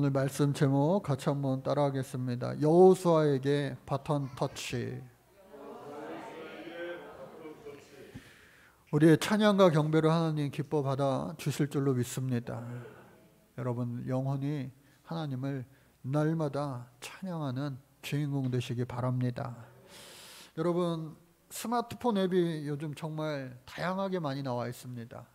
오늘 말씀 제목 같이 한번 따라하겠습니다. 여호수아에게 바톤 터치. 우리의 찬양과 경배를 하나님 기뻐 받아 주실 줄로 믿습니다. 여러분 영혼이 하나님을 날마다 찬양하는 주인공 되시기 바랍니다. 여러분 스마트폰 앱이 요즘 정말 다양하게 많이 나와 있습니다.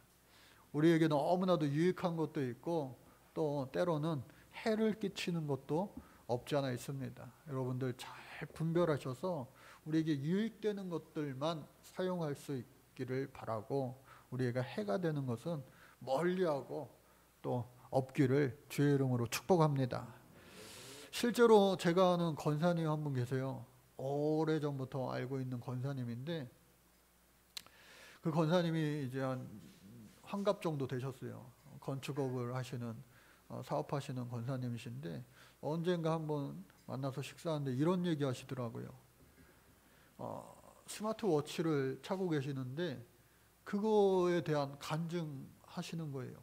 우리에게 너무나도 유익한 것도 있고 또 때로는 해를 끼치는 것도 없지 않아 있습니다. 여러분들 잘 분별하셔서 우리에게 유익되는 것들만 사용할 수 있기를 바라고, 우리에게 해가 되는 것은 멀리하고 또 없기를 주의 이름으로 축복합니다. 실제로 제가 아는 권사님 한 분 계세요. 오래전부터 알고 있는 권사님인데, 그 권사님이 이제 한 환갑 정도 되셨어요. 건축업을 하시는 사업하시는 권사님이신데, 언젠가 한번 만나서 식사하는데 이런 얘기 하시더라고요. 스마트워치를 차고 계시는데 그거에 대한 간증하시는 거예요.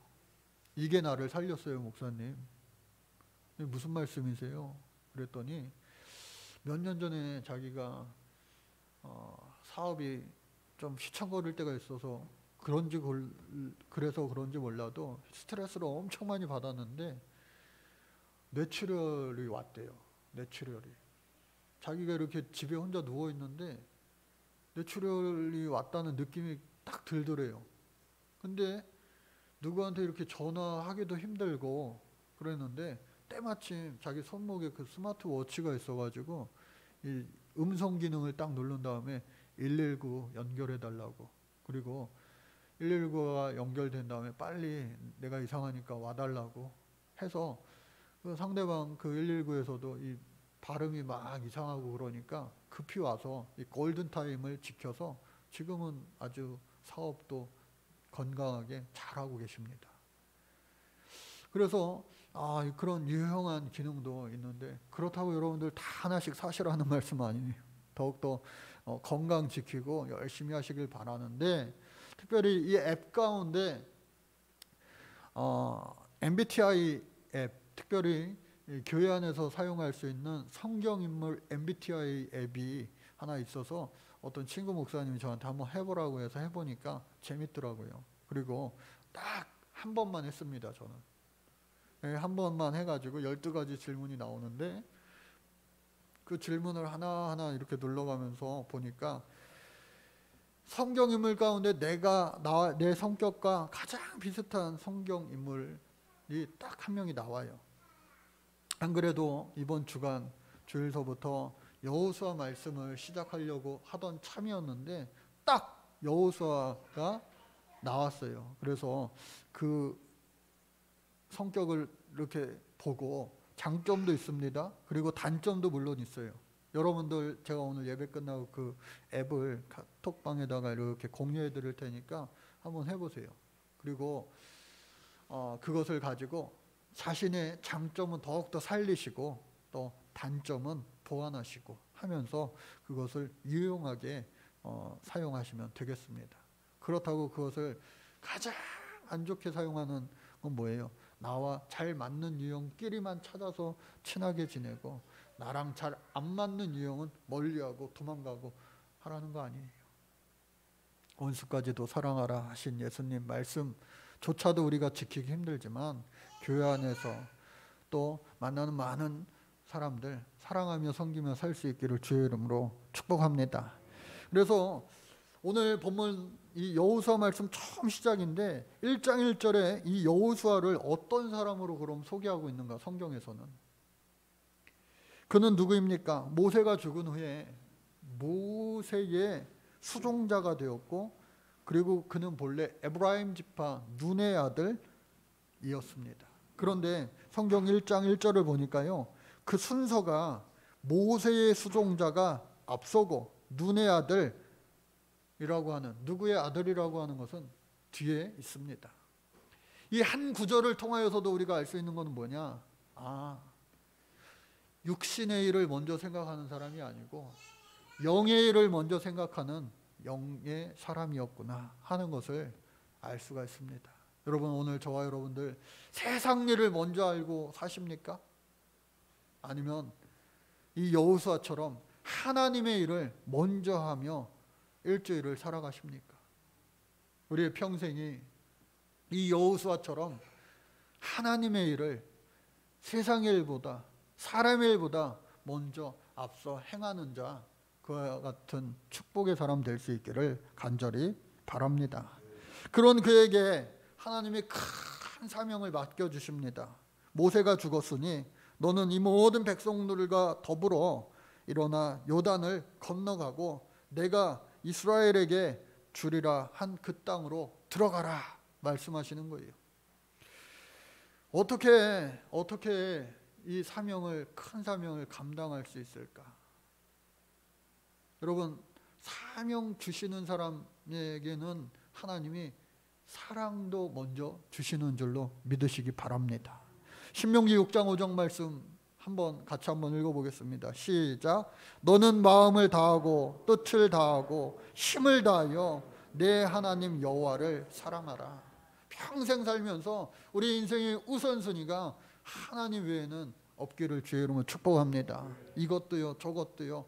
이게 나를 살렸어요, 목사님. 무슨 말씀이세요? 그랬더니 몇 년 전에 자기가 사업이 좀 휘청거릴 때가 있어서 그래서 그런지 몰라도 스트레스를 엄청 많이 받았는데 뇌출혈이 왔대요. 뇌출혈이. 자기가 이렇게 집에 혼자 누워 있는데 뇌출혈이 왔다는 느낌이 딱 들더래요. 근데 누구한테 이렇게 전화하기도 힘들고 그랬는데 때마침 자기 손목에 그 스마트워치가 있어가지고 이 음성 기능을 딱 누른 다음에 119 연결해 달라고, 그리고 119가 연결된 다음에 빨리 내가 이상하니까 와달라고 해서 그 상대방 그 119에서도 이 발음이 막 이상하고 그러니까 급히 와서 이 골든타임을 지켜서 지금은 아주 사업도 건강하게 잘하고 계십니다. 그래서 그런 유용한 기능도 있는데, 그렇다고 여러분들 다 하나씩 사시라는 말씀 아니에요. 더욱더 건강 지키고 열심히 하시길 바라는데, 특별히 이 앱 가운데 MBTI 앱, 특별히 교회 안에서 사용할 수 있는 성경인물 MBTI 앱이 하나 있어서 어떤 친구 목사님이 저한테 한번 해보라고 해서 해보니까 재밌더라고요. 그리고 딱 한 번만 했습니다. 저는 한 번만 해가지고 12가지 질문이 나오는데 그 질문을 하나하나 이렇게 눌러가면서 보니까 성경인물 가운데 내 성격과 가장 비슷한 성경인물이 딱 한 명이 나와요. 안 그래도 이번 주간 주일서부터 여호수아 말씀을 시작하려고 하던 참이었는데 딱 여호수아가 나왔어요. 그래서 그 성격을 이렇게 보고 장점도 있습니다. 그리고 단점도 물론 있어요. 여러분들 제가 오늘 예배 끝나고 그 앱을 카톡방에다가 이렇게 공유해 드릴 테니까 한번 해보세요. 그리고 그것을 가지고 자신의 장점은 더욱더 살리시고 또 단점은 보완하시고 하면서 그것을 유용하게 사용하시면 되겠습니다. 그렇다고 그것을 가장 안 좋게 사용하는 건 뭐예요? 나와 잘 맞는 유형끼리만 찾아서 친하게 지내고 나랑 잘 안 맞는 유형은 멀리하고 도망가고 하라는 거 아니에요. 원수까지도 사랑하라 하신 예수님 말씀조차도 우리가 지키기 힘들지만 교회 안에서 또 만나는 많은 사람들 사랑하며 섬기며 살 수 있기를 주의 이름으로 축복합니다. 그래서 오늘 본문 이 여호수아 말씀 처음 시작인데 1장 1절에 이 여호수아를 어떤 사람으로 그럼 소개하고 있는가? 성경에서는 그는 누구입니까? 모세가 죽은 후에 모세의 수종자가 되었고, 그리고 그는 본래 에브라임 지파 눈의 아들이었습니다. 그런데 성경 1장 1절을 보니까요, 그 순서가 모세의 수종자가 앞서고 눈의 아들이라고 하는, 누구의 아들이라고 하는 것은 뒤에 있습니다. 이 한 구절을 통하여서도 우리가 알 수 있는 것은 뭐냐? 육신의 일을 먼저 생각하는 사람이 아니고 영의 일을 먼저 생각하는 영의 사람이었구나 하는 것을 알 수가 있습니다. 여러분, 오늘 저와 여러분들 세상 일을 먼저 알고 사십니까? 아니면 이 여호수아처럼 하나님의 일을 먼저 하며 일주일을 살아가십니까? 우리의 평생이 이 여호수아처럼 하나님의 일을 세상의 일보다, 사람의 일보다 먼저 앞서 행하는 자, 그와 같은 축복의 사람 될 수 있기를 간절히 바랍니다. 그런 그에게 하나님이 큰 사명을 맡겨주십니다. 모세가 죽었으니 너는 이 모든 백성들과 더불어 일어나 요단을 건너가고 내가 이스라엘에게 주리라 한 그 땅으로 들어가라 말씀하시는 거예요. 어떻게 이 큰 사명을 감당할 수 있을까? 여러분, 사명 주시는 사람에게는 하나님이 사랑도 먼저 주시는 줄로 믿으시기 바랍니다. 신명기 6장 5절 말씀 같이 한번 읽어보겠습니다. 시작. 너는 마음을 다하고 뜻을 다하고 힘을 다하여 내 하나님 여호와를 사랑하라. 평생 살면서 우리 인생의 우선순위가 하나님 외에는 없기를 주의 이름으로 축복합니다. 이것도요 저것도요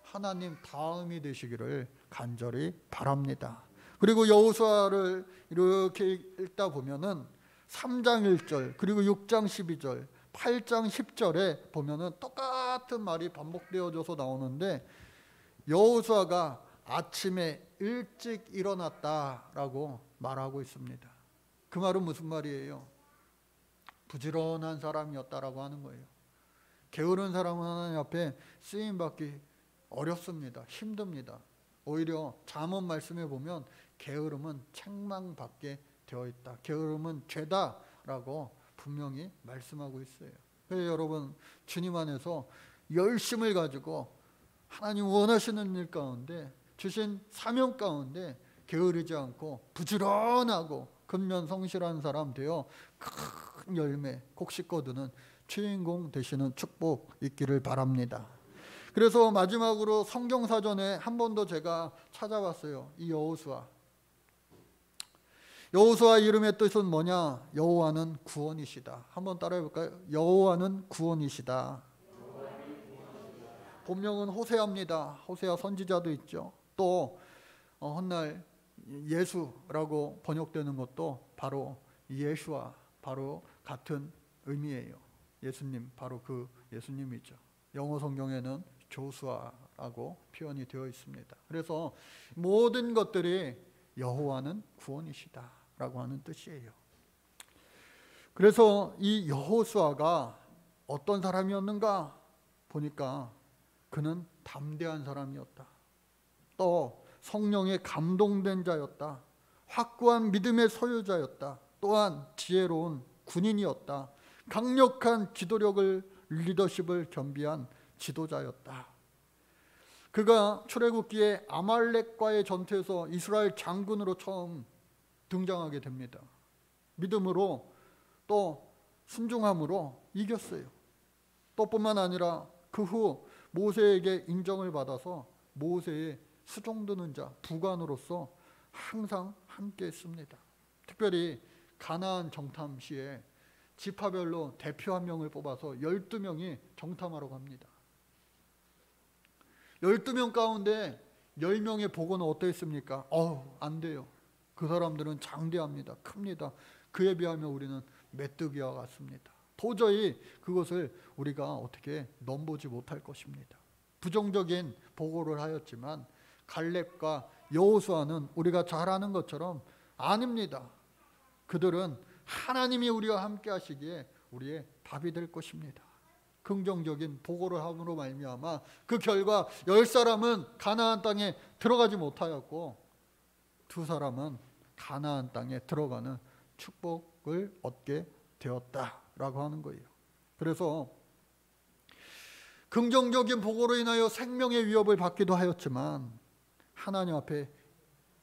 하나님 다음이 되시기를 간절히 바랍니다. 그리고 여호수아를 이렇게 읽다 보면은 3장 1절 그리고 6장 12절 8장 10절에 보면은 똑같은 말이 반복되어져서 나오는데 여호수아가 아침에 일찍 일어났다라고 말하고 있습니다. 그 말은 무슨 말이에요? 부지런한 사람이었다라고 하는 거예요. 게으른 사람은 하나님 앞에 쓰임받기 어렵습니다. 힘듭니다. 오히려 잠언 말씀에 보면 게으름은 책망받게 되어 있다. 게으름은 죄다라고 분명히 말씀하고 있어요. 그래서 여러분, 주님 안에서 열심을 가지고 하나님 원하시는 일 가운데 주신 사명 가운데 게으르지 않고 부지런하고 근면성실한 사람 되어 큰 열매 곡식 거두는 주인공 되시는 축복 있기를 바랍니다. 그래서 마지막으로 성경사전에 한 번 더 제가 찾아봤어요. 이 여호수아 이름의 뜻은 뭐냐? 여호와는 구원이시다. 한번 따라해 볼까요? 여호와는 구원이시다. 본명은 호세아입니다. 호세아 선지자도 있죠. 또 훗날 예수라고 번역되는 것도 바로 예수와 바로 같은 의미예요. 예수님, 바로 그 예수님이죠. 영어 성경에는 조수아라고 표현이 되어 있습니다. 그래서 모든 것들이 여호와는 구원이시다라고 하는 뜻이에요. 그래서 이 여호수아가 어떤 사람이었는가 보니까 그는 담대한 사람이었다. 또 성령에 감동된 자였다. 확고한 믿음의 소유자였다. 또한 지혜로운 군인이었다. 강력한 리더십을 겸비한 지도자였다. 그가 출애굽기에 아말렉과의 전투에서 이스라엘 장군으로 처음 등장하게 됩니다. 믿음으로 또 순종함으로 이겼어요. 또 뿐만 아니라 그 후 모세에게 인정을 받아서 모세의 수종드는 자, 부관으로서 항상 함께 했습니다. 특별히 가나안 정탐 시에 지파별로 대표 한 명을 뽑아서 12명이 정탐하러 갑니다. 12명 가운데 10명의 보고는 어떠했습니까? 안 돼요. 그 사람들은 장대합니다. 큽니다. 그에 비하면 우리는 메뚜기와 같습니다. 도저히 그것을 우리가 어떻게 넘보지 못할 것입니다. 부정적인 보고를 하였지만 갈렙과 여호수아는 우리가 잘 아는 것처럼 아닙니다. 그들은 하나님이 우리와 함께 하시기에 우리의 답이 될 것입니다. 긍정적인 보고를 함으로 말미암아 그 결과 10사람은 가나안 땅에 들어가지 못하였고 2사람은 가나안 땅에 들어가는 축복을 얻게 되었다라고 하는 거예요. 그래서 긍정적인 보고로 인하여 생명의 위협을 받기도 하였지만 하나님 앞에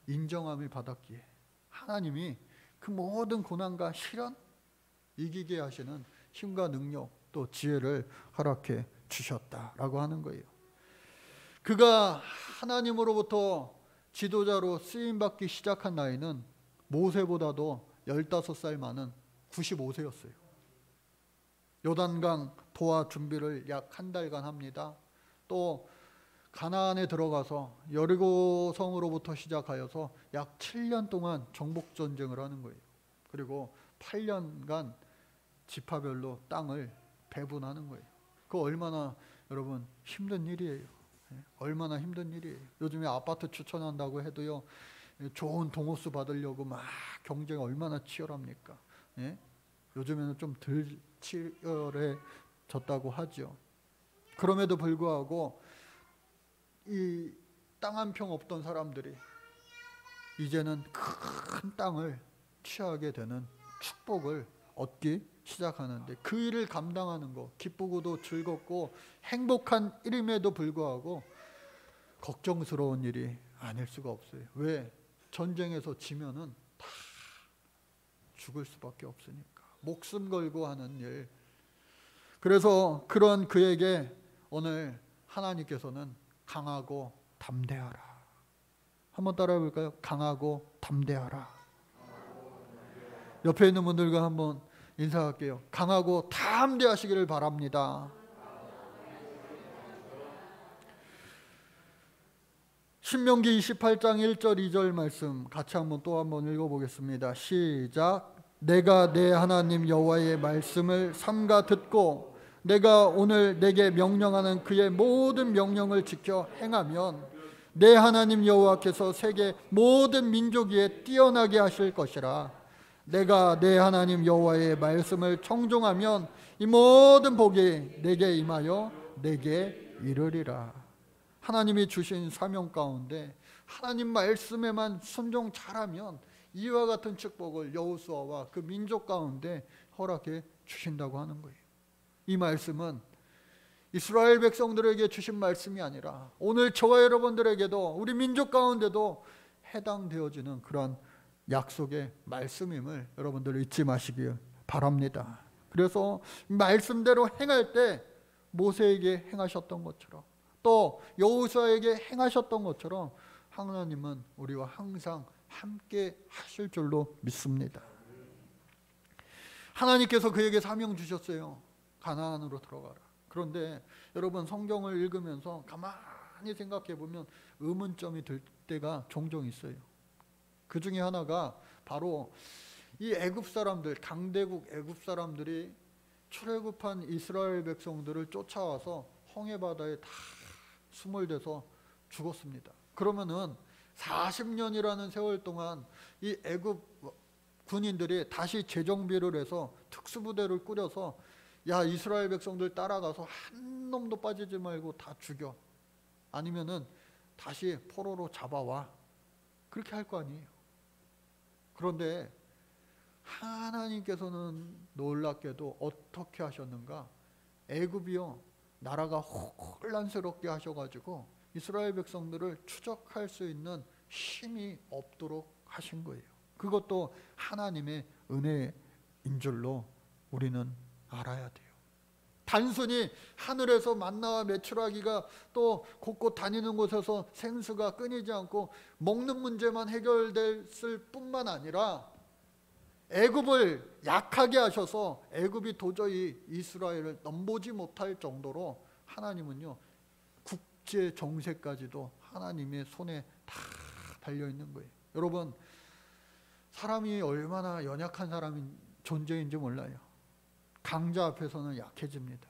인정함을 받았기에 하나님이 그 모든 고난과 시련 이기게 하시는 힘과 능력 또 지혜를 허락해 주셨다라고 하는 거예요. 그가 하나님으로부터 지도자로 쓰임받기 시작한 나이는 모세보다도 15살 많은 95세였어요. 요단강 도하 준비를 약 한 달간 합니다. 또 가나안에 들어가서 여리고 성으로부터 시작하여서 약 7년 동안 정복 전쟁을 하는 거예요. 그리고 8년간 지파별로 땅을 배분하는 거예요. 그거 얼마나 여러분 힘든 일이에요. 얼마나 힘든 일이에요. 요즘에 아파트 추천한다고 해도요, 좋은 동호수 받으려고 막 경쟁이 얼마나 치열합니까? 예? 요즘에는 좀 덜 치열해졌다고 하죠. 그럼에도 불구하고 이 땅 한 평 없던 사람들이 이제는 큰 땅을 취하게 되는 축복을 얻기 시작하는데, 그 일을 감당하는 거 기쁘고도 즐겁고 행복한 일임에도 불구하고 걱정스러운 일이 아닐 수가 없어요. 왜? 전쟁에서 지면은 다 죽을 수밖에 없으니까. 목숨 걸고 하는 일. 그래서 그런 그에게 오늘 하나님께서는 강하고 담대하라. 한번 따라해 볼까요? 강하고 담대하라. 옆에 있는 분들과 한번 인사할게요. 강하고 담대하시기를 바랍니다. 신명기 28장 1절 2절 말씀 같이 또 한번 읽어보겠습니다. 시작. 내가 내 하나님 여호와의 말씀을 삼가 듣고 내가 오늘 내게 명령하는 그의 모든 명령을 지켜 행하면 내 하나님 여호와께서 세계 모든 민족 위에 뛰어나게 하실 것이라. 내가 내 하나님 여호와의 말씀을 청종하면 이 모든 복이 내게 임하여 내게 이르리라. 하나님이 주신 사명 가운데 하나님 말씀에만 순종 잘하면 이와 같은 축복을 여호수아와 그 민족 가운데 허락해 주신다고 하는 거예요. 이 말씀은 이스라엘 백성들에게 주신 말씀이 아니라 오늘 저와 여러분들에게도 우리 민족 가운데도 해당되어지는 그런 약속의 말씀임을 여러분들 잊지 마시길 바랍니다. 그래서 말씀대로 행할 때 모세에게 행하셨던 것처럼 또 여호수아에게 행하셨던 것처럼 하나님은 우리와 항상 함께 하실 줄로 믿습니다. 하나님께서 그에게 사명 주셨어요. 가나안으로 들어가라. 그런데 여러분 성경을 읽으면서 가만히 생각해 보면 의문점이 들 때가 종종 있어요. 그 중에 하나가 바로 이 애굽 사람들, 강대국 애굽 사람들이 출애굽한 이스라엘 백성들을 쫓아와서 홍해 바다에 다 수몰돼서 죽었습니다. 그러면은 40년이라는 세월 동안 이 애굽 군인들이 다시 재정비를 해서 특수부대를 꾸려서 야, 이스라엘 백성들 따라가서 한 놈도 빠지지 말고 다 죽여. 아니면은 다시 포로로 잡아와. 그렇게 할 거 아니에요. 그런데 하나님께서는 놀랍게도 어떻게 하셨는가? 애굽이요, 나라가 혼란스럽게 하셔가지고 이스라엘 백성들을 추적할 수 있는 힘이 없도록 하신 거예요. 그것도 하나님의 은혜인 줄로 우리는 알아야 돼요. 단순히 하늘에서 만나와 메추라기가 또 곳곳 다니는 곳에서 생수가 끊이지 않고 먹는 문제만 해결됐을 뿐만 아니라 애굽을 약하게 하셔서 애굽이 도저히 이스라엘을 넘보지 못할 정도로 하나님은요, 국제 정세까지도 하나님의 손에 다 달려 있는 거예요. 여러분, 사람이 얼마나 연약한 사람인 존재인지 몰라요. 강자 앞에서는 약해집니다.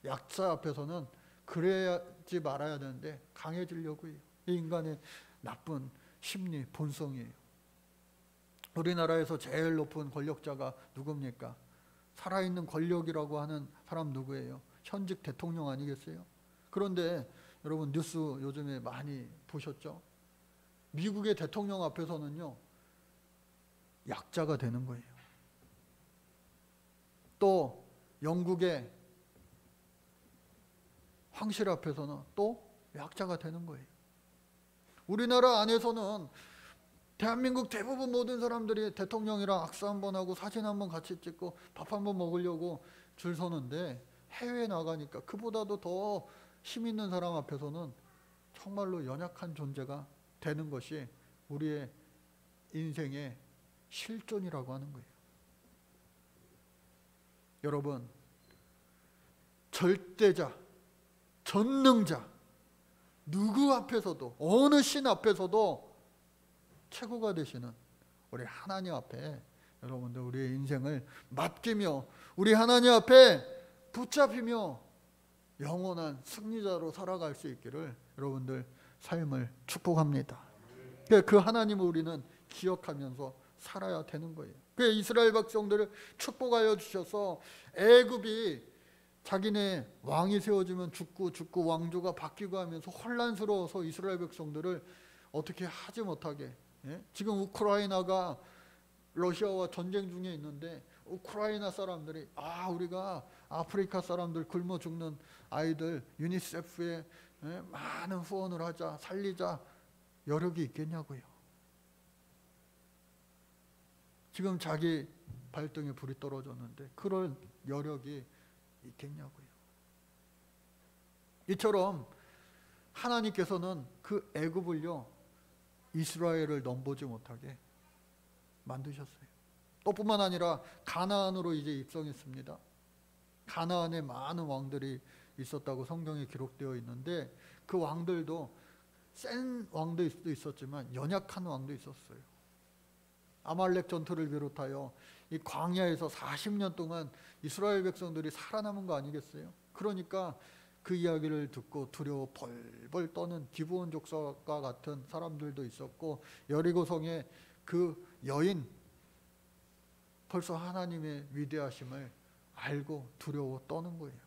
약자 앞에서는 그래야지 말아야 되는데 강해지려고 해요. 이 인간의 나쁜 심리, 본성이에요. 우리나라에서 제일 높은 권력자가 누굽니까? 살아있는 권력이라고 하는 사람 누구예요? 현직 대통령 아니겠어요? 그런데 여러분 뉴스 요즘에 많이 보셨죠? 미국의 대통령 앞에서는요, 약자가 되는 거예요. 또 영국의 황실 앞에서는 또 약자가 되는 거예요. 우리나라 안에서는 대한민국 대부분 모든 사람들이 대통령이랑 악수 한번 하고 사진 한번 같이 찍고 밥 한번 먹으려고 줄 서는데 해외에 나가니까 그보다도 더 힘 있는 사람 앞에서는 정말로 연약한 존재가 되는 것이 우리의 인생의 실존이라고 하는 거예요. 여러분, 절대자, 전능자, 누구 앞에서도, 어느 신 앞에서도 최고가 되시는 우리 하나님 앞에 여러분들 우리의 인생을 맡기며 우리 하나님 앞에 붙잡히며 영원한 승리자로 살아갈 수 있기를 여러분들 삶을 축복합니다. 그 하나님을 우리는 기억하면서 살아야 되는 거예요. 그 이스라엘 백성들을 축복하여 주셔서 애굽이 자기네 왕이 세워지면 죽고 왕조가 바뀌고 하면서 혼란스러워서 이스라엘 백성들을 어떻게 하지 못하게, 지금 우크라이나가 러시아와 전쟁 중에 있는데 우크라이나 사람들이 우리가 아프리카 사람들 굶어 죽는 아이들 유니세프에 많은 후원을 하자, 살리자 여력이 있겠냐고요. 지금 자기 발등에 불이 떨어졌는데 그런 여력이 있겠냐고요. 이처럼 하나님께서는 그 애굽을요 이스라엘을 넘보지 못하게 만드셨어요. 또 뿐만 아니라 가나안으로 이제 입성했습니다. 가나안에 많은 왕들이 있었다고 성경에 기록되어 있는데 그 왕들도 센 왕도 있었지만 연약한 왕도 있었어요. 아말렉 전투를 비롯하여 이 광야에서 40년 동안 이스라엘 백성들이 살아남은 거 아니겠어요? 그러니까 그 이야기를 듣고 두려워 벌벌 떠는 기브온 족속과 같은 사람들도 있었고 여리고성의 그 여인 벌써 하나님의 위대하심을 알고 두려워 떠는 거예요.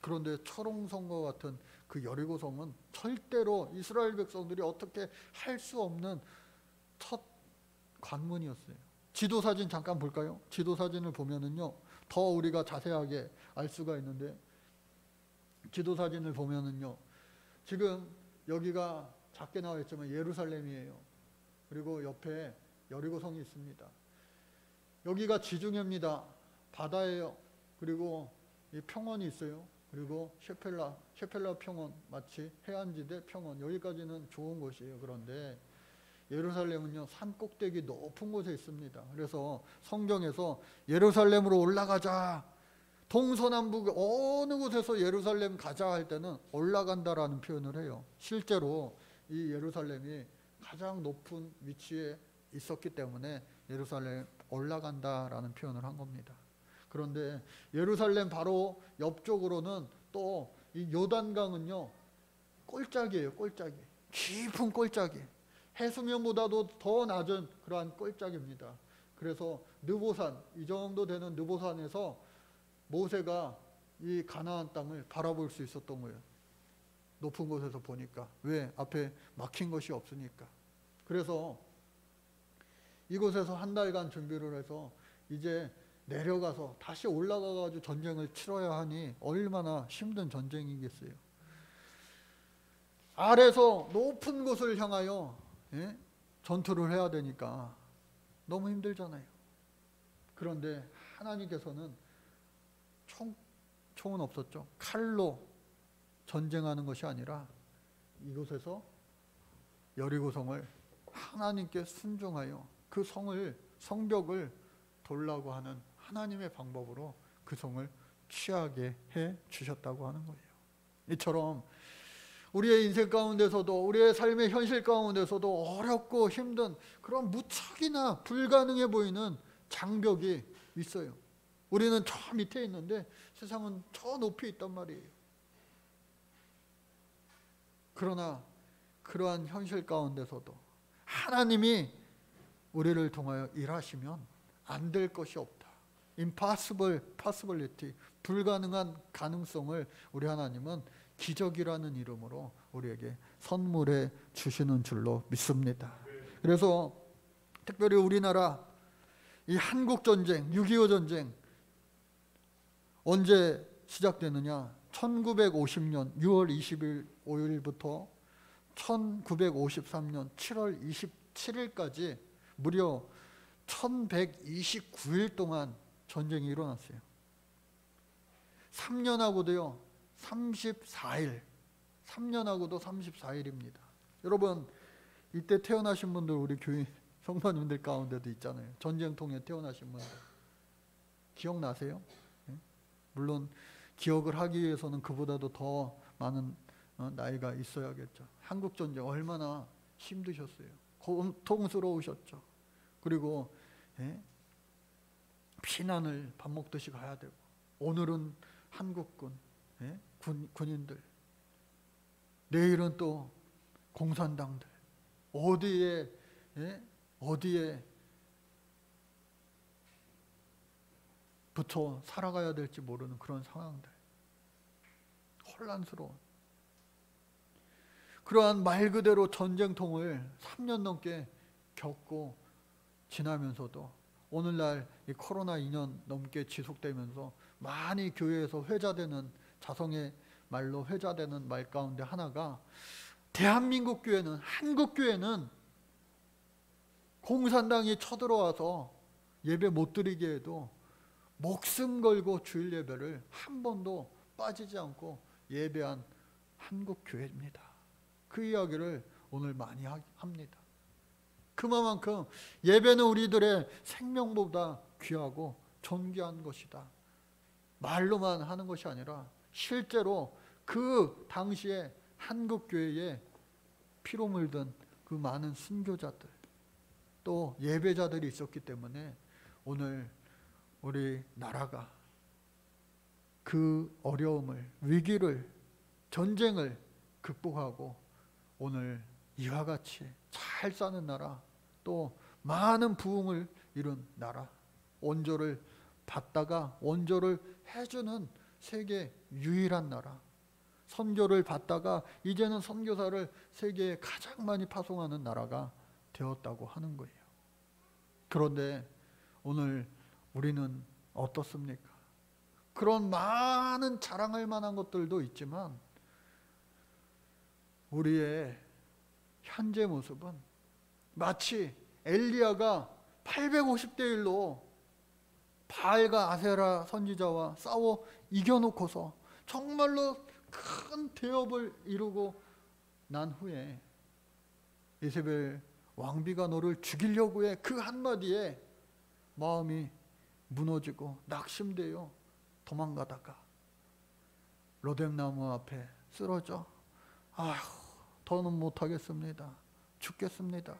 그런데 철옹성과 같은 그 여리고성은 절대로 이스라엘 백성들이 어떻게 할 수 없는 첫 관문이었어요. 지도사진 잠깐 볼까요? 지도사진을 보면은요 더 우리가 자세하게 알 수가 있는데, 지도사진을 보면은요 지금 여기가 작게 나와 있지만 예루살렘이에요. 그리고 옆에 여리고성이 있습니다. 여기가 지중해입니다. 바다예요. 그리고 이 평원이 있어요. 그리고 셰펠라 평원, 마치 해안지대 평원, 여기까지는 좋은 곳이에요. 그런데 예루살렘은요 산 꼭대기 높은 곳에 있습니다. 그래서 성경에서 예루살렘으로 올라가자, 동서남북 어느 곳에서 예루살렘 가자 할 때는 올라간다라는 표현을 해요. 실제로 이 예루살렘이 가장 높은 위치에 있었기 때문에 예루살렘 올라간다라는 표현을 한 겁니다. 그런데 예루살렘 바로 옆쪽으로는 또 이 요단강은요 꼴짝이에요. 꼴짝이, 깊은 꼴짝이, 해수면보다도 더 낮은 그러한 꼴짝입니다. 그래서 느보산, 이 정도 되는 느보산에서 모세가 이 가나안 땅을 바라볼 수 있었던 거예요. 높은 곳에서 보니까. 왜? 앞에 막힌 것이 없으니까. 그래서 이곳에서 한 달간 준비를 해서 이제 내려가서 다시 올라가가지고 전쟁을 치러야 하니 얼마나 힘든 전쟁이겠어요. 아래서 높은 곳을 향하여 전투를 해야 되니까 너무 힘들잖아요. 그런데 하나님께서는 총은 없었죠. 칼로 전쟁하는 것이 아니라 이곳에서 여리고성을 하나님께 순종하여 그 성벽을 돌라고 하는 하나님의 방법으로 그 성을 취하게 해 주셨다고 하는 거예요. 이처럼 우리의 인생 가운데서도, 우리의 삶의 현실 가운데서도 어렵고 힘든 그런 무척이나 불가능해 보이는 장벽이 있어요. 우리는 저 밑에 있는데 세상은 저 높이 있단 말이에요. 그러나 그러한 현실 가운데서도 하나님이 우리를 통하여 일하시면 안 될 것이 없다. possibility, 불가능한 가능성을 우리 하나님은 기적이라는 이름으로 우리에게 선물해 주시는 줄로 믿습니다. 그래서 특별히 우리나라 이 한국전쟁, 6.25 전쟁 언제 시작되느냐? 1950년 6월 25일부터 1953년 7월 27일까지 무려 1129일 동안 전쟁이 일어났어요. 3년하고도요 34일, 3년하고도 34일입니다. 여러분 이때 태어나신 분들 우리 성도님들 가운데도 있잖아요. 전쟁통에 태어나신 분들. 기억나세요? 물론 기억을 하기 위해서는 그보다도 더 많은 나이가 있어야겠죠. 한국전쟁 얼마나 힘드셨어요. 고통스러우셨죠. 그리고 피난을 밥 먹듯이 가야 되고, 오늘은 한국군, 군인들, 내일은 또 공산당들, 어디에 붙어 살아가야 될지 모르는 그런 상황들, 혼란스러운 그러한 말 그대로 전쟁통을 3년 넘게 겪고 지나면서도 오늘날 이 코로나 2년 넘게 지속되면서 많이 교회에서 회자되는, 자성의 말로 회자되는 말 가운데 하나가, 대한민국 교회는, 한국 교회는 공산당이 쳐들어와서 예배 못 드리게 해도 목숨 걸고 주일 예배를 한 번도 빠지지 않고 예배한 한국 교회입니다. 그 이야기를 오늘 많이 합니다. 그만큼 예배는 우리들의 생명보다 귀하고 존귀한 것이다. 말로만 하는 것이 아니라 실제로 그 당시에 한국 교회에 피로 물든 그 많은 순교자들, 또 예배자들이 있었기 때문에 오늘 우리 나라가 그 어려움을, 위기를, 전쟁을 극복하고 오늘 이와 같이 잘 사는 나라, 또 많은 부흥을 이룬 나라, 원조를 받다가 원조를 해주는 세계 유일한 나라, 선교를 받다가 이제는 선교사를 세계에 가장 많이 파송하는 나라가 되었다고 하는 거예요. 그런데 오늘 우리는 어떻습니까? 그런 많은 자랑할 만한 것들도 있지만 우리의 현재 모습은 마치 엘리야가 850대 1로 바알과 아세라 선지자와 싸워 이겨놓고서 정말로 큰 대업을 이루고 난 후에 이세벨 왕비가 너를 죽이려고 해, 그 한마디에 마음이 무너지고 낙심되어 도망가다가 로뎀나무 앞에 쓰러져, 아휴, 더는 못하겠습니다, 죽겠습니다,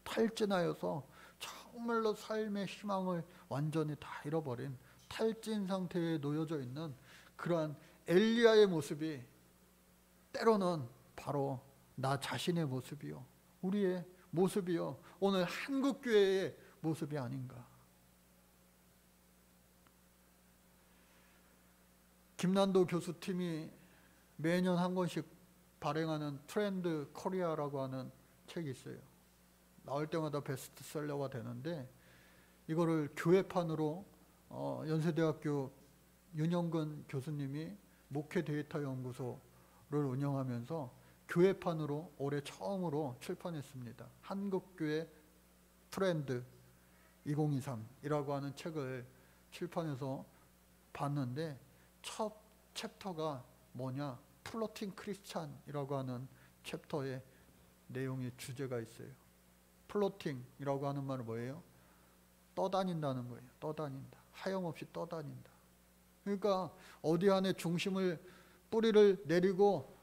탈진하여서 정말로 삶의 희망을 완전히 다 잃어버린 탈진 상태에 놓여져 있는 그러한 엘리야의 모습이 때로는 바로 나 자신의 모습이요, 우리의 모습이요, 오늘 한국교회의 모습이 아닌가. 김난도 교수팀이 매년 한 권씩 발행하는 트렌드 코리아라고 하는 책이 있어요. 나올 때마다 베스트셀러가 되는데, 이거를 교회판으로 연세대학교 윤영근 교수님이 목회 데이터 연구소를 운영하면서 교회판으로 올해 처음으로 출판했습니다. 한국교회 트렌드 2023이라고 하는 책을 출판해서 봤는데, 첫 챕터가 뭐냐, 플로팅 크리스찬이라고 하는 챕터의 내용의 주제가 있어요. 플로팅이라고 하는 말은 뭐예요? 떠다닌다는 거예요. 떠다닌다. 하염없이 떠다닌다. 그러니까 어디 안에 중심을, 뿌리를 내리고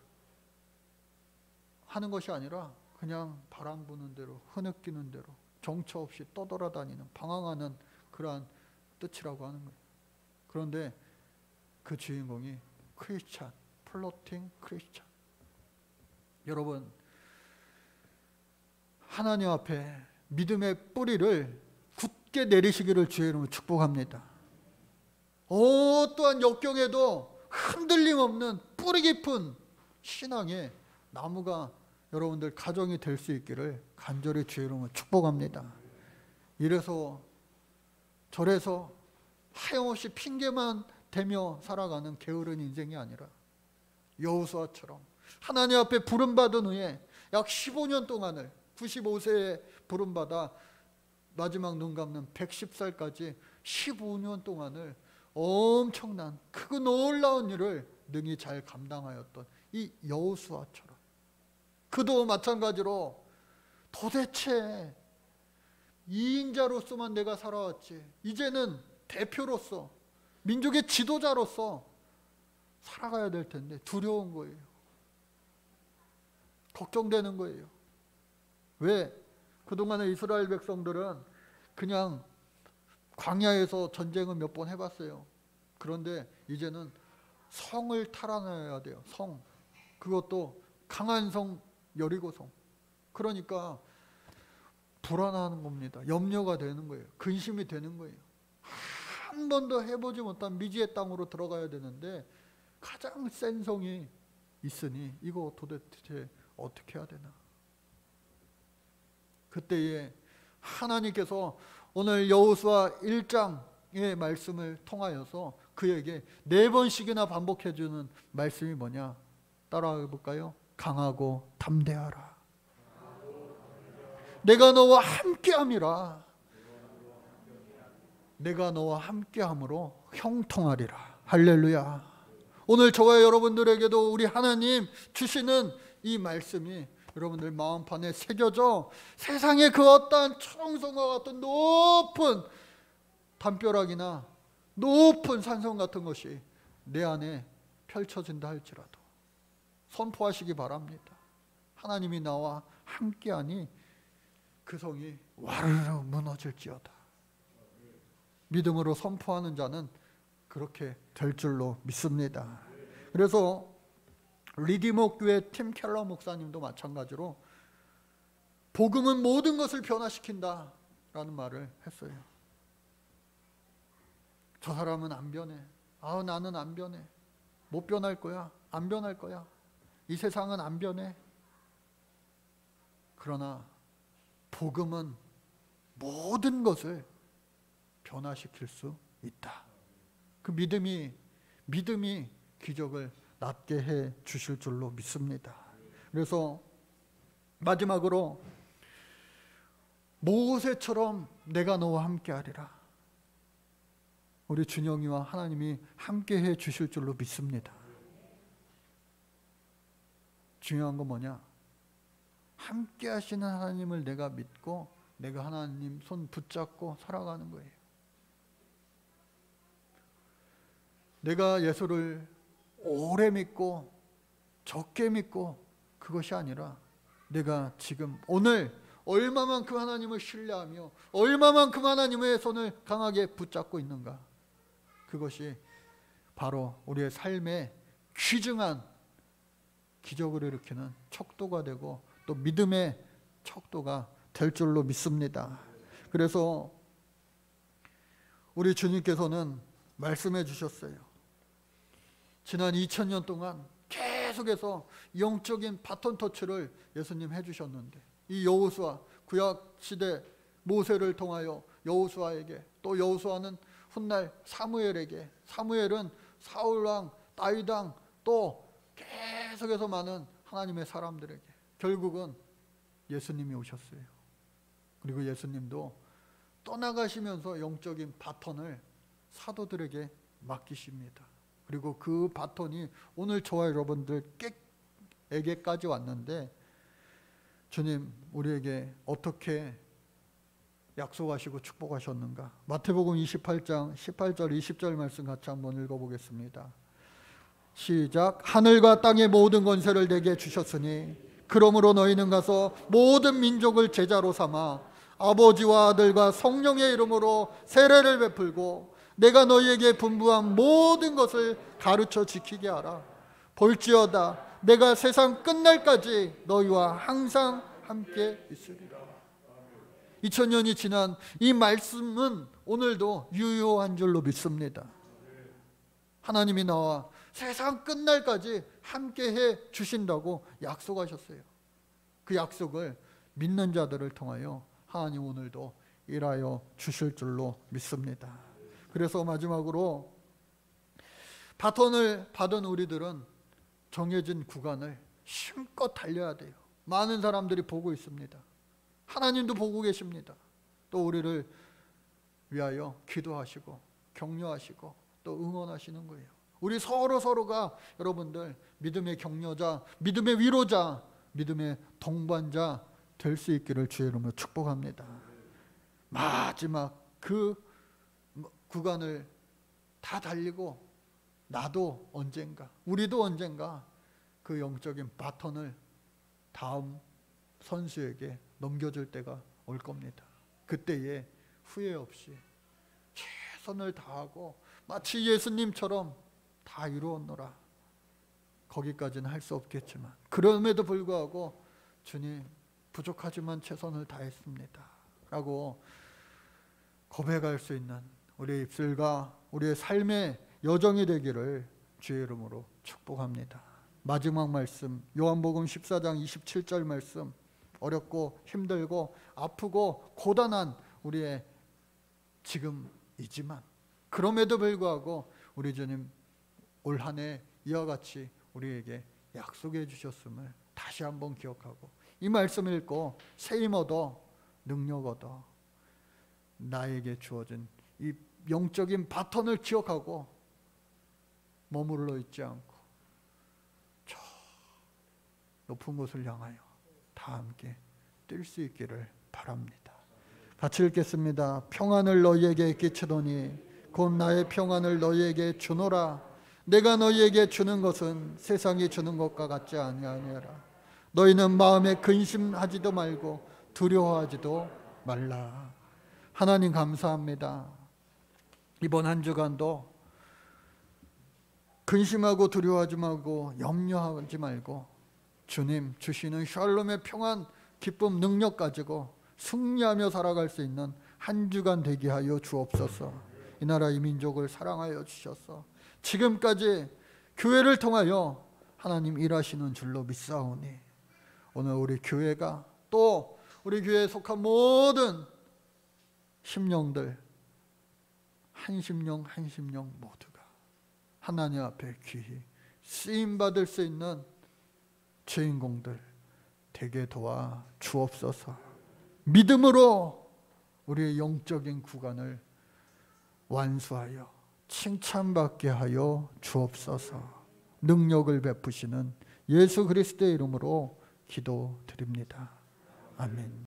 하는 것이 아니라 그냥 바람 부는 대로, 흐느끼는 대로 정처 없이 떠돌아다니는, 방황하는 그러한 뜻이라고 하는 거예요. 그런데 그 주인공이 크리스찬, 플로팅 크리스찬. 여러분, 하나님 앞에 믿음의 뿌리를 굳게 내리시기를 주의 이름으로 축복합니다. 어떠한 역경에도 흔들림 없는 뿌리 깊은 신앙의 나무가 여러분들 가정이 될 수 있기를 간절히 주의 이름으로 축복합니다. 이래서 저래서 하염없이 핑계만 대며 살아가는 게으른 인생이 아니라 여호수아처럼 하나님 앞에 부름받은 후에 약 15년 동안을, 95세에 부름받아 마지막 눈 감는 110살까지 15년 동안을 엄청난 크고 놀라운 일을 능히 잘 감당하였던 이 여호수아처럼, 그도 마찬가지로 도대체 2인자로서만 내가 살아왔지 이제는 대표로서 민족의 지도자로서 살아가야 될 텐데 두려운 거예요. 걱정되는 거예요. 왜? 그동안에 이스라엘 백성들은 그냥 광야에서 전쟁을 몇 번 해봤어요. 그런데 이제는 성을 탈환해야 돼요. 성. 그것도 강한 성, 여리고성. 그러니까 불안한 겁니다. 염려가 되는 거예요. 근심이 되는 거예요. 한 번도 해보지 못한 미지의 땅으로 들어가야 되는데 가장 센 성이 있으니 이거 도대체 어떻게 해야 되나. 그때에 하나님께서 오늘 여호수아 1장의 말씀을 통하여서 그에게 4번씩이나 반복해 주는 말씀이 뭐냐? 따라해 볼까요? 강하고 담대하라. 내가 너와 함께함이라. 내가 너와 함께함으로 형통하리라. 할렐루야. 오늘 저와 여러분들에게도 우리 하나님 주시는 이 말씀이 여러분들 마음판에 새겨져 세상의 그 어떠한 초롱성과 같은 높은 담벼락이나 높은 산성 같은 것이 내 안에 펼쳐진다 할지라도 선포하시기 바랍니다. 하나님이 나와 함께하니 그 성이 와르르 무너질지어다. 믿음으로 선포하는 자는 그렇게 될 줄로 믿습니다. 그래서 리디모 교회 팀 켈러 목사님도 마찬가지로 복음은 모든 것을 변화시킨다 라는 말을 했어요. 저 사람은 안 변해. 나는 안 변해. 못 변할 거야. 안 변할 거야. 이 세상은 안 변해. 그러나 복음은 모든 것을 변화시킬 수 있다. 그 믿음이 기적을 낫게 해 주실 줄로 믿습니다. 그래서 마지막으로 모세처럼 내가 너와 함께 하리라. 우리 준영이와 하나님이 함께 해 주실 줄로 믿습니다. 중요한 건 뭐냐? 함께 하시는 하나님을 내가 믿고 내가 하나님 손 붙잡고 살아가는 거예요. 내가 예수를 오래 믿고 적게 믿고 그것이 아니라 내가 지금 오늘 얼마만큼 하나님을 신뢰하며 얼마만큼 하나님의 손을 강하게 붙잡고 있는가. 그것이 바로 우리의 삶에 귀중한 기적을 일으키는 척도가 되고 또 믿음의 척도가 될 줄로 믿습니다. 그래서 우리 주님께서는 말씀해 주셨어요. 지난 2000년 동안 계속해서 영적인 바톤 터치를 예수님 해주셨는데 이 여호수아 구약시대 모세를 통하여 여호수아에게 또 여호수아는 훗날 사무엘에게 사무엘은 사울왕 다윗왕 또 계속해서 많은 하나님의 사람들에게 결국은 예수님이 오셨어요. 그리고 예수님도 떠나가시면서 영적인 바톤을 사도들에게 맡기십니다. 그리고 그 바톤이 오늘 저와 여러분들에게까지 왔는데 주님 우리에게 어떻게 약속하시고 축복하셨는가. 마태복음 28장 18절 20절 말씀 같이 한번 읽어보겠습니다. 시작. 하늘과 땅의 모든 권세를 내게 주셨으니 그러므로 너희는 가서 모든 민족을 제자로 삼아 아버지와 아들과 성령의 이름으로 세례를 베풀고 내가 너희에게 분부한 모든 것을 가르쳐 지키게 하라. 볼지어다 내가 세상 끝날까지 너희와 항상 함께 있으리라. 2000년이 지난 이 말씀은 오늘도 유효한 줄로 믿습니다. 하나님이 나와 세상 끝날까지 함께 해 주신다고 약속하셨어요. 그 약속을 믿는 자들을 통하여 하나님 오늘도 일하여 주실 줄로 믿습니다. 그래서 마지막으로 바톤을 받은 우리들은 정해진 구간을 힘껏 달려야 돼요. 많은 사람들이 보고 있습니다. 하나님도 보고 계십니다. 또 우리를 위하여 기도하시고 격려하시고 또 응원하시는 거예요. 우리 서로가 여러분들 믿음의 격려자, 믿음의 위로자, 믿음의 동반자 될 수 있기를 주의 이름으로 축복합니다. 마지막 그 구간을 다 달리고 나도 언젠가, 우리도 언젠가 그 영적인 바톤을 다음 선수에게 넘겨줄 때가 올 겁니다. 그때에 후회 없이 최선을 다하고 마치 예수님처럼 다 이루었노라. 거기까지는 할 수 없겠지만 그럼에도 불구하고 주님 부족하지만 최선을 다했습니다 라고 고백할 수 있는 우리의 입술과 우리의 삶의 여정이 되기를 주의 이름으로 축복합니다. 마지막 말씀 요한복음 14장 27절 말씀, 어렵고 힘들고 아프고 고단한 우리의 지금이지만 그럼에도 불구하고 우리 주님 올 한 해 이와 같이 우리에게 약속해 주셨음을 다시 한번 기억하고 이 말씀 읽고 세임 얻어 능력 얻어 나에게 주어진 이 영적인 바톤을 기억하고 머물러 있지 않고 저 높은 곳을 향하여 다 함께 뛸 수 있기를 바랍니다. 같이 읽겠습니다. 평안을 너희에게 끼치더니 곧 나의 평안을 너희에게 주노라. 내가 너희에게 주는 것은 세상이 주는 것과 같지 아니하니라. 너희는 마음에 근심하지도 말고 두려워하지도 말라. 하나님 감사합니다. 이번 한 주간도 근심하고 두려워하지 말고 염려하지 말고 주님 주시는 샬롬의 평안, 기쁨, 능력 가지고 승리하며 살아갈 수 있는 한 주간 되게 하여 주옵소서. 이 나라 이 민족을 사랑하여 주셔서 지금까지 교회를 통하여 하나님 일하시는 줄로 믿사오니 오늘 우리 교회가 또 우리 교회에 속한 모든 심령들 한 심령 한 심령 모두가 하나님 앞에 귀히 쓰임받을 수 있는 주인공들 되게 도와 주옵소서. 믿음으로 우리의 영적인 구간을 완수하여 칭찬받게 하여 주옵소서. 능력을 베푸시는 예수 그리스도의 이름으로 기도드립니다. 아멘.